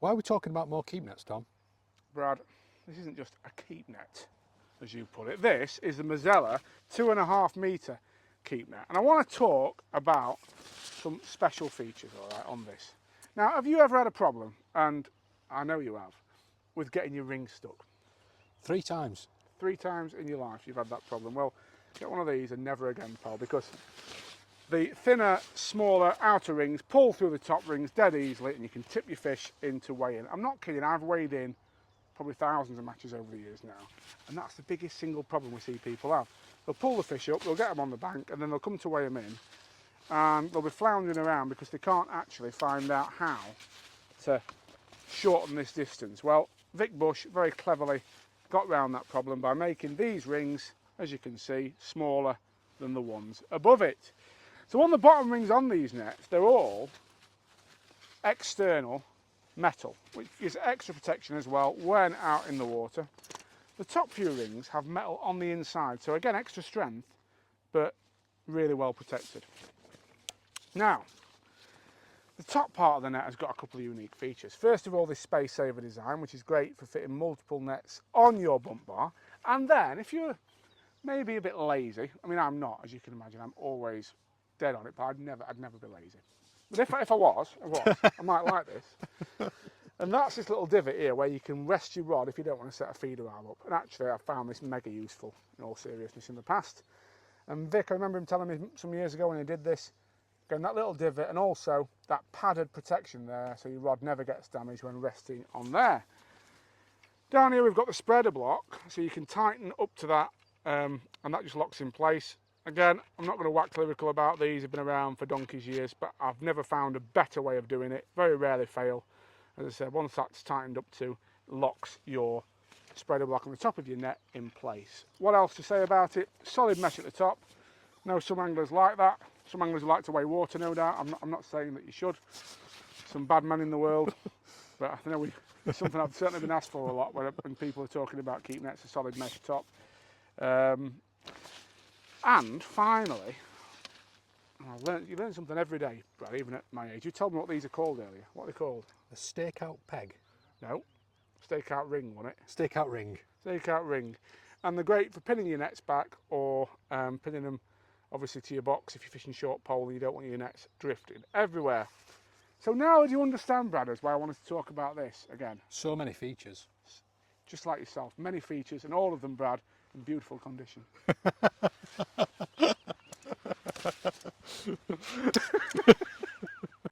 Why are we talking about more Keepnets, Tom? Brad, this isn't just a keep net, as you put it. This is the Mosella 2.5 metre keep net. And I want to talk about some special features, all right, on this. Now, have you ever had a problem, and I know you have, with getting your ring stuck? 3 times. 3 times in your life you've had that problem. Well, get one of these and never again, pal, because the thinner, smaller outer rings pull through the top rings dead easily and you can tip your fish into weighing. I'm not kidding, I've weighed in probably thousands of matches over the years now, and that's the biggest single problem we see people have. They'll pull the fish up, they'll get them on the bank, and then they'll come to weigh them in, and they'll be floundering around because they can't actually find out how to shorten this distance. Well, Vic Bush very cleverly got round that problem by making these rings, as you can see, smaller than the ones above it. So on the bottom rings on these nets, they're all external metal, which gives extra protection as well when out in the water. The top few rings have metal on the inside, so again, extra strength, but really well protected. Now, the top part of the net has got a couple of unique features. First of all, this space saver design, which is great for fitting multiple nets on your bump bar. And then, if you're maybe a bit lazy, I mean, I'm not, as you can imagine, I'm always dead on it, but I'd never be lazy. But if I was, I might like this. And that's this little divot here where you can rest your rod if you don't want to set a feeder arm up. And actually, I found this mega useful, in all seriousness, in the past. And Vic, I remember him telling me some years ago when he did this, again, that little divot and also that padded protection there so your rod never gets damaged when resting on there. Down here we've got the spreader block, so you can tighten up to that and that just locks in place. Again, I'm not going to wax lyrical about these, they've been around for donkey's years, but I've never found a better way of doing it, very rarely fail. As I said, once that's tightened up to, locks your spreader block on the top of your net in place. What else to say about it? Solid mesh at the top. Know some anglers like that. Some anglers like to weigh water, no doubt. I'm not saying that you should. Some bad men in the world. But I know it's something I've certainly been asked for a lot when people are talking about keep nets, a solid mesh top. And finally, you learn something every day, Brad, even at my age. You told me what these are called earlier. What are they called? A stakeout peg. No. Stakeout ring, wasn't it? Stakeout ring. Stakeout ring. And they're great for pinning your nets back or pinning them obviously to your box if you're fishing short pole and you don't want your nets drifting everywhere. So now do you understand, Brad, is why I wanted to talk about this again? So many features. Just like yourself, many features, and all of them, Brad, in beautiful condition.